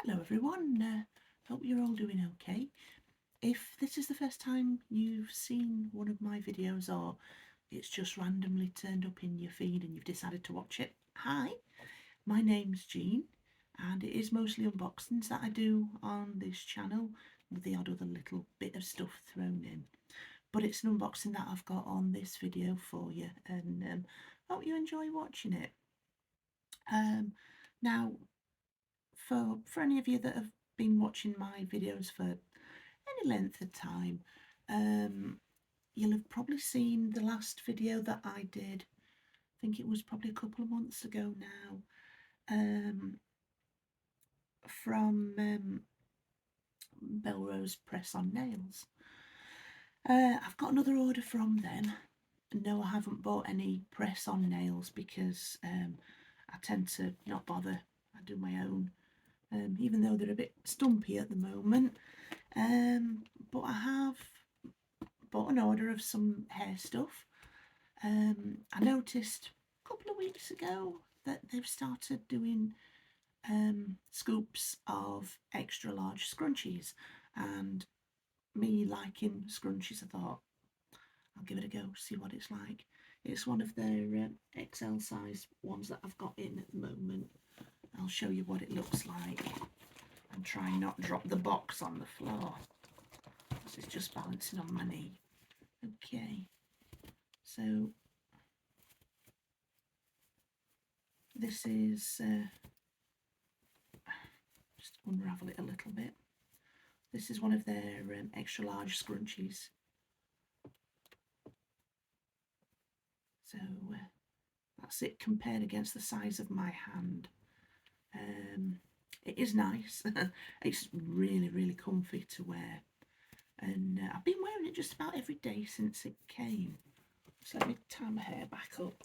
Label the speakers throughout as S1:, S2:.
S1: Hello everyone, hope you're all doing okay. If this is the first time you've seen one of my videos or it's just randomly turned up in your feed and you've decided to watch it, hi, my name's Jean and it is mostly unboxings that I do on this channel with the odd other little bit of stuff thrown in. But it's an unboxing that I've got on this video for you and hope you enjoy watching it. Now, for any of you that have been watching my videos for any length of time, you'll have probably seen the last video that I did. I think it was probably a couple of months ago now, from Belle Press on Nails. I've got another order from them. No, I haven't bought any press on nails because I tend to not bother. I do my own. Even though they're a bit stumpy at the moment. But I have bought an order of some hair stuff. I noticed a couple of weeks ago that they've started doing scoops of extra large scrunchies, and me liking scrunchies, I thought I'll give it a go, see what it's like. It's one of their XL size ones that I've got in at the moment. I'll show you what it looks like and try not drop the box on the floor. This is just balancing on my knee. Okay, so this is, just unravel it a little bit. This is one of their extra large scrunchies. So that's it compared against the size of my hand. It is nice. It's really comfy to wear, and I've been wearing it just about every day since it came. So let me tie my hair back up.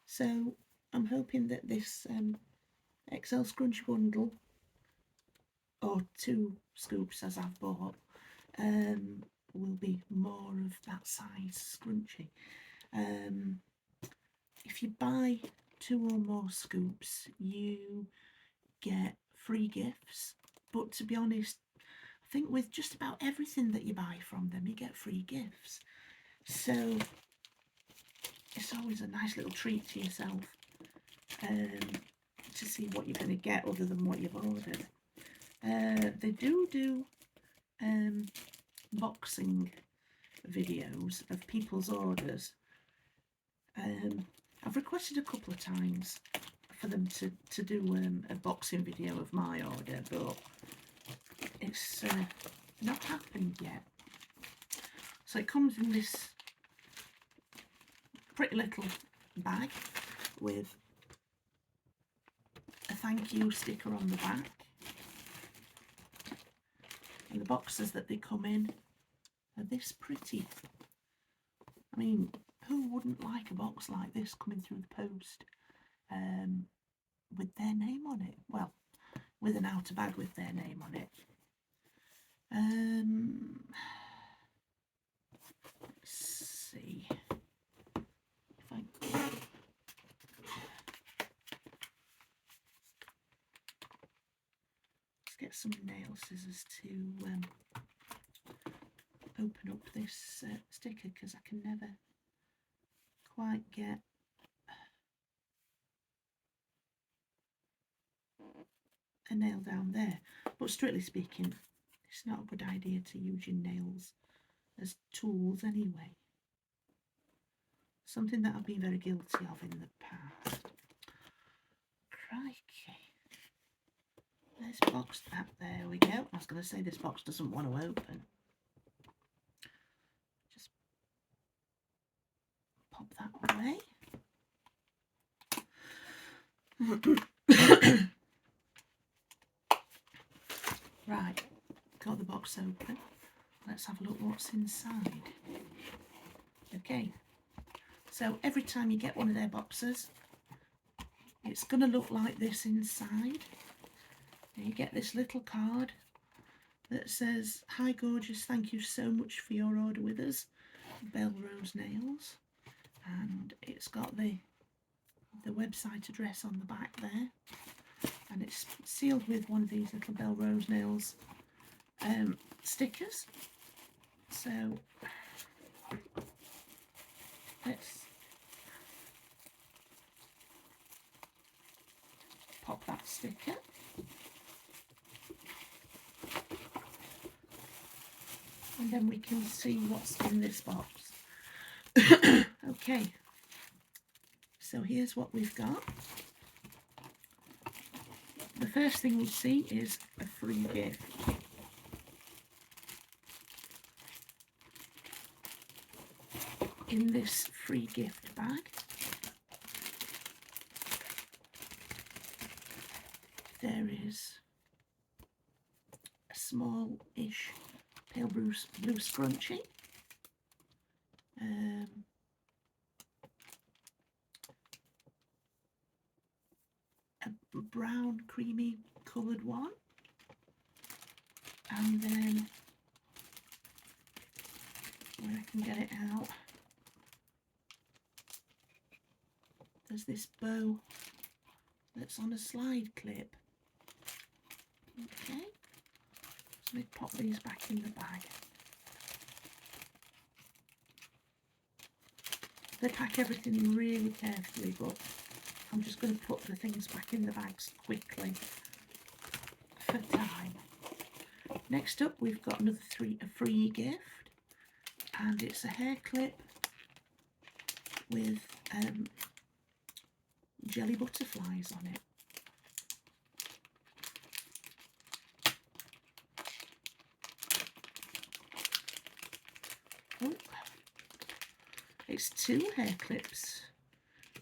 S1: So I'm hoping that this XL scrunchie bundle, or 2 scoops as I've bought, will be more of that size scrunchie. If you buy 2 or more scoops, you get free gifts. But to be honest, I think with just about everything that you buy from them, you get free gifts. So it's always a nice little treat to yourself to see what you're going to get other than what you've ordered. They do boxing videos of people's orders. I've requested a couple of times for them to do a boxing video of my order, but it's not happened yet. So it comes in this pretty little bag with a thank you sticker on the back, and the boxes that they come in are this pretty. I mean, who wouldn't like a box like this coming through the post with their name on it? Well, with an outer bag with their name on it. Let's see if I let's get some nail scissors to open up this sticker, because I can never quite get a nail down there. But strictly speaking, it's not a good idea to use your nails as tools anyway. Something that I've been very guilty of in the past. Crikey. This box, there we go. I was going to say this box doesn't want to open. Just pop that away. Right, got the box open. Let's have a look what's inside. Okay, so every time you get one of their boxes, it's going to look like this inside. And you get this little card that says, "Hi gorgeous, thank you so much for your order with us, Belle Nails." And it's got the the website address on the back there, and it's sealed with one of these little Belle Rose Nails stickers. So let's pop that sticker. And then we can see what's in this box. Okay, so here's what we've got. The first thing we see is a free gift. In this free gift bag, there is a small-ish pale blue scrunchie, a brown creamy coloured one, and then where I can get it out, there's this bow that's on a slide clip. Okay, so we pop these back in the bag. They pack everything in really carefully, but I'm just going to put the things back in the bags quickly for time. Next up, we've got a free gift, and it's a hair clip with jelly butterflies on it. Oh, it's 2 hair clips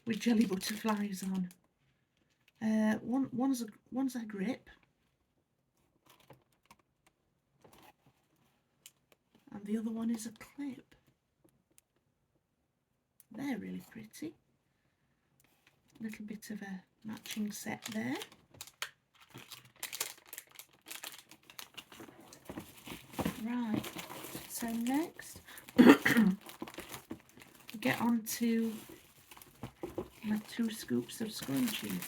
S1: with jelly butterflies on. One's a grip, and the other one is a clip. They're really pretty. A little bit of a matching set there. Right, so next get on to my 2 scoops of scrunchies.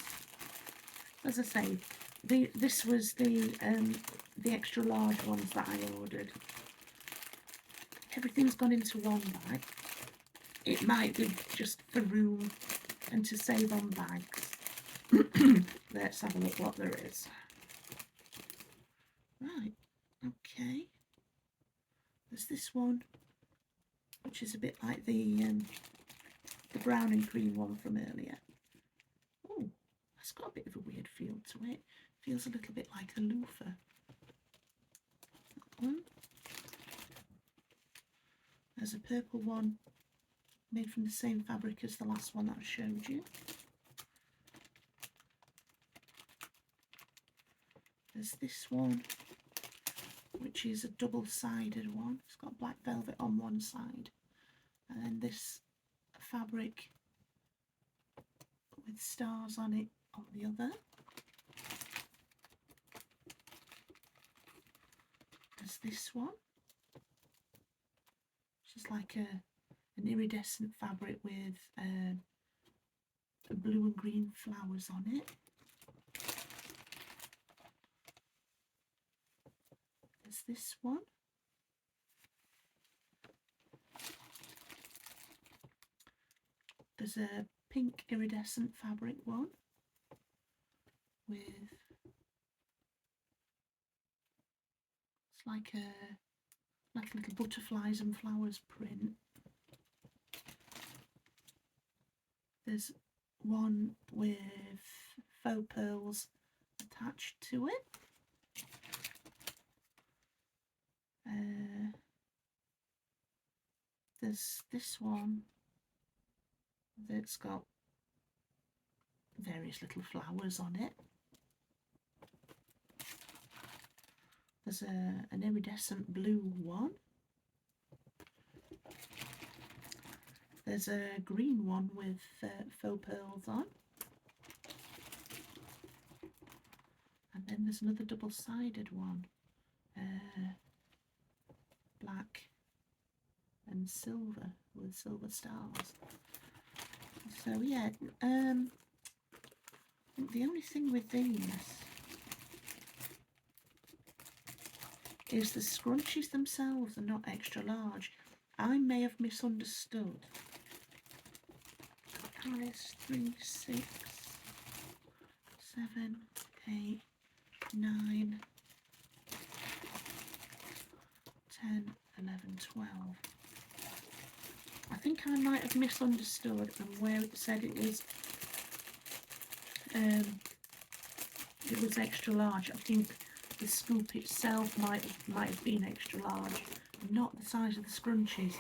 S1: As I say, this was the extra large ones that I ordered. Everything's gone into one bag. It might be just for room and to save on bags. Let's have a look what there is. Right, okay. There's this one, which is a bit like the brown and cream one from earlier. Oh, that's got a bit of a weird feel to it. Feels a little bit like a loofah. That one. There's a purple one made from the same fabric as the last one that I showed you. There's this one, which is a double-sided one. It's got black velvet on one side, and then this fabric with stars on it on the other. There's this one, which is like an iridescent fabric with blue and green flowers on it. There's this one. There's a pink iridescent fabric one with, it's like a little butterflies and flowers print. There's one with faux pearls attached to it. There's this one that's got various little flowers on it. There's an iridescent blue one. There's a green one with faux pearls on. And then there's another double-sided one. Black and silver with silver stars. Let's So yeah, the only thing with these is the scrunchies themselves are not extra large. I may have misunderstood. Alice, 3, 6, 7, 8, 9, 10, 11, 12. I think I might have misunderstood, and where it said it was extra large. I think the scoop itself might have been extra large, not the size of the scrunchies.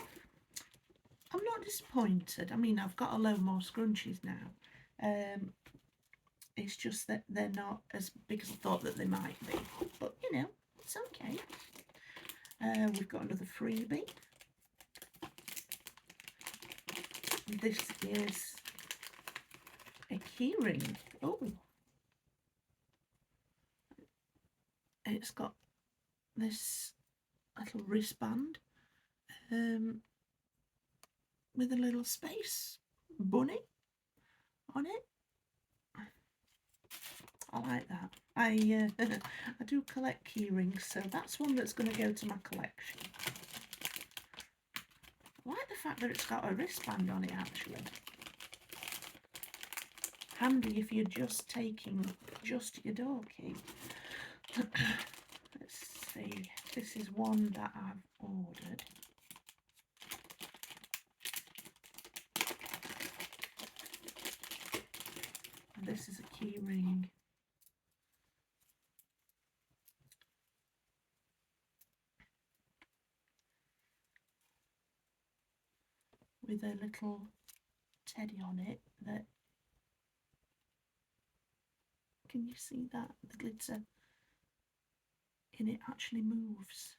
S1: I'm not disappointed. I mean, I've got a load more scrunchies now. It's just that they're not as big as I thought that they might be. But, you know, it's okay. We've got another freebie. This is a keyring. Oh. It's got this little wristband with a little space bunny on it. I like that. I do collect key rings, so that's one that's going to go to my collection. I like the fact that it's got a wristband on it, actually. Handy if you're just taking just your door key. Let's see. This is one that I've ordered. And this is a key ring. With a little teddy on it that, can you see that? The glitter in it actually moves.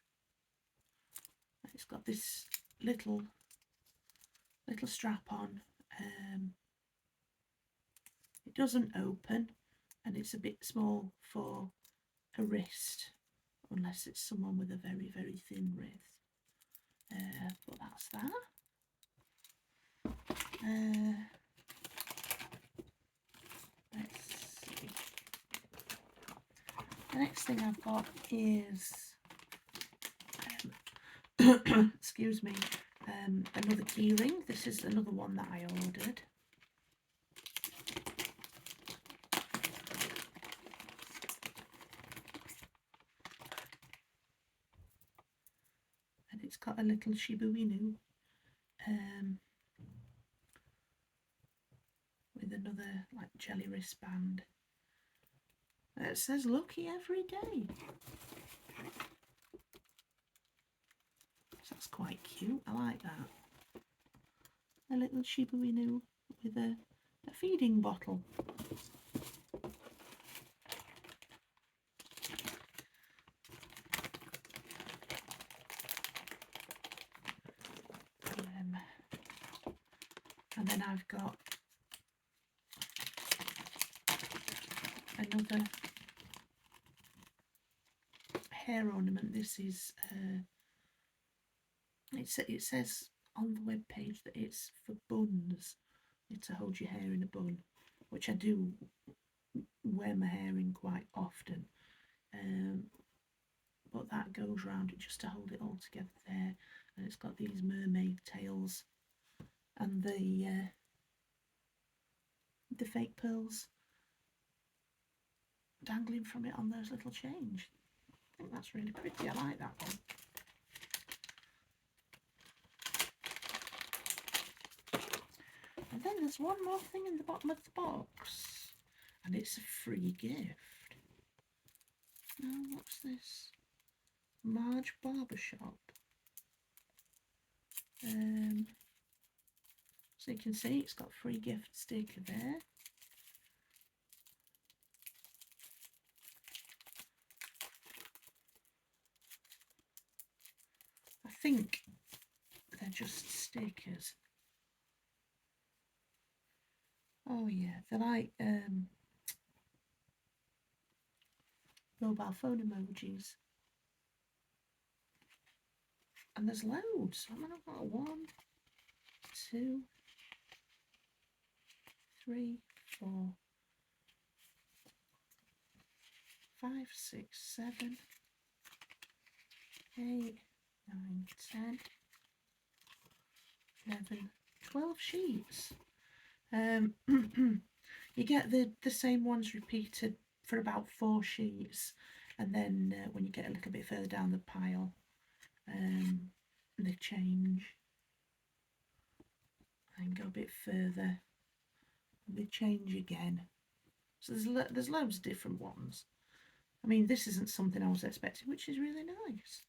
S1: And it's got this little strap on. It doesn't open, and it's a bit small for a wrist, unless it's someone with a very, very thin wrist. But that's that. Let's see. The next thing I've got is, excuse me, another key ring. This is another one that I ordered. And it's got a little Shiba Inu with another like jelly wristband. It says lucky every day. So that's quite cute. I like that. A little Shiba Inu with a feeding bottle. And then I've got another hair ornament. This is it says on the web page that it's for buns. It's to hold your hair in a bun, which I do wear my hair in quite often. But that goes round it just to hold it all together there. And it's got these mermaid tails and the fake pearls dangling from it on those little chains. I think that's really pretty. I like that one. And then there's one more thing in the bottom of the box, and it's a free gift. Now, what's this? Marge Barbershop. So you can see it's got free gift sticker there. I think they're just stickers. Oh yeah, they're like mobile phone emojis. And there's loads. I mean, I've got 1, 2, 3, 4, 5, 6, 7, 8, 9, 10, 11, 12 sheets. You get the same ones repeated for about 4 sheets, and then when you get a little bit further down the pile, they change and go a bit further, they change again. So there's loads of different ones. I mean, this isn't something I was expecting, which is really nice.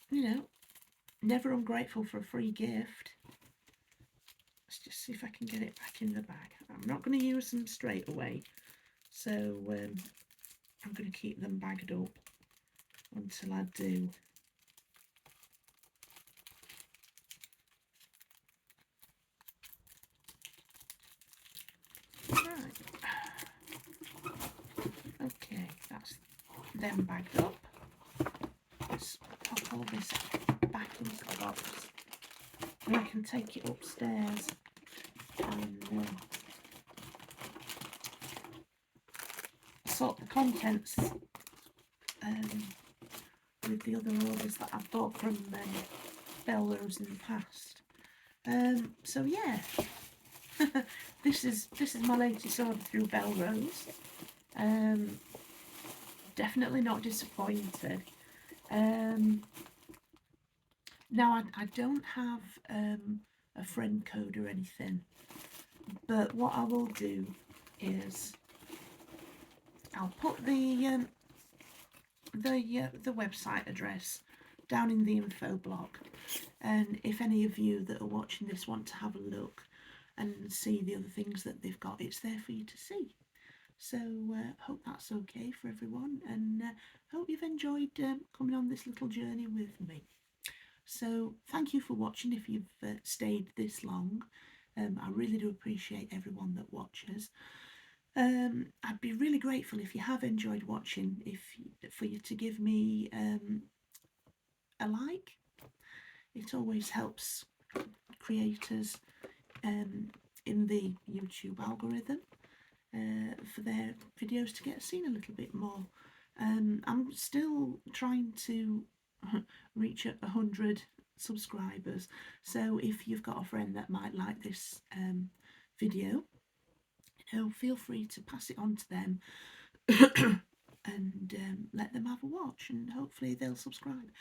S1: You know, never ungrateful for a free gift. Let's just see if I can get it back in the bag. I'm not going to use them straight away, so I'm going to keep them bagged up until I do. Right. Okay, that's them bagged up. Let's pop all this back into the box, and I can take it upstairs and sort the contents with the other orders that I've bought from Belle in the past. So yeah, this is my latest order through Belle. Definitely not disappointed. Now I don't have a friend code or anything, but what I will do is I'll put the website address down in the info block, and if any of you that are watching this want to have a look and see the other things that they've got, it's there for you to see. So hope that's okay for everyone, and hope you've enjoyed coming on this little journey with me. So thank you for watching if you've stayed this long. I really do appreciate everyone that watches. I'd be really grateful if you have enjoyed watching, for you to give me a like. It always helps creators in the YouTube algorithm for their videos to get seen a little bit more. I'm still trying to reach 100 subscribers, so if you've got a friend that might like this video, feel free to pass it on to them and let them have a watch, and hopefully they'll subscribe.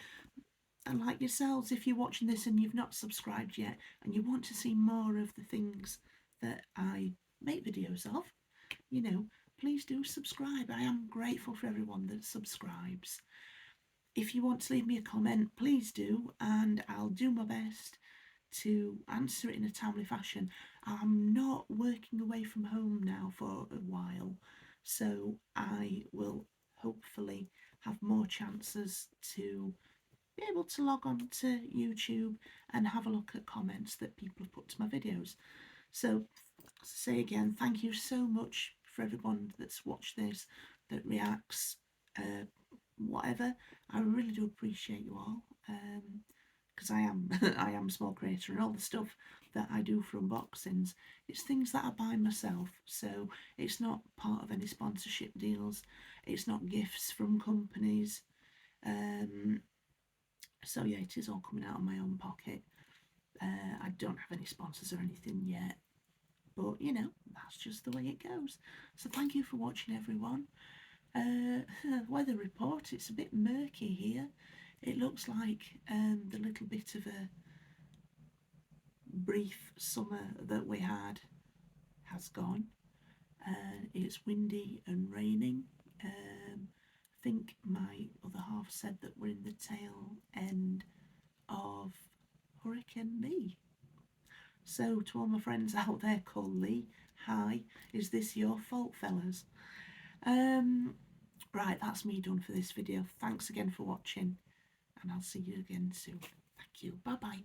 S1: And like yourselves, if you're watching this and you've not subscribed yet and you want to see more of the things that I make videos of, please do subscribe. I am grateful for everyone that subscribes. If you want to leave me a comment, please do, and I'll do my best to answer it in a timely fashion. I'm not working away from home now for a while, so I will hopefully have more chances to be able to log on to YouTube and have a look at comments that people have put to my videos. So, as I say again, thank you so much for everyone that's watched this, that reacts, whatever. I really do appreciate you all, because I am a small creator, and all the stuff that I do for unboxings, it's things that I buy myself, so it's not part of any sponsorship deals, it's not gifts from companies. So yeah, it is all coming out of my own pocket. I don't have any sponsors or anything yet, but that's just the way it goes. So thank you for watching, everyone. Weather report, it's a bit murky here. It looks like the little bit of a brief summer that we had has gone. It's windy and raining. I think my other half said that we're in the tail end of Hurricane Lee. So to all my friends out there called Lee, hi, is this your fault, fellas? Right, that's me done for this video. Thanks again for watching, and I'll see you again soon. Thank you. Bye bye.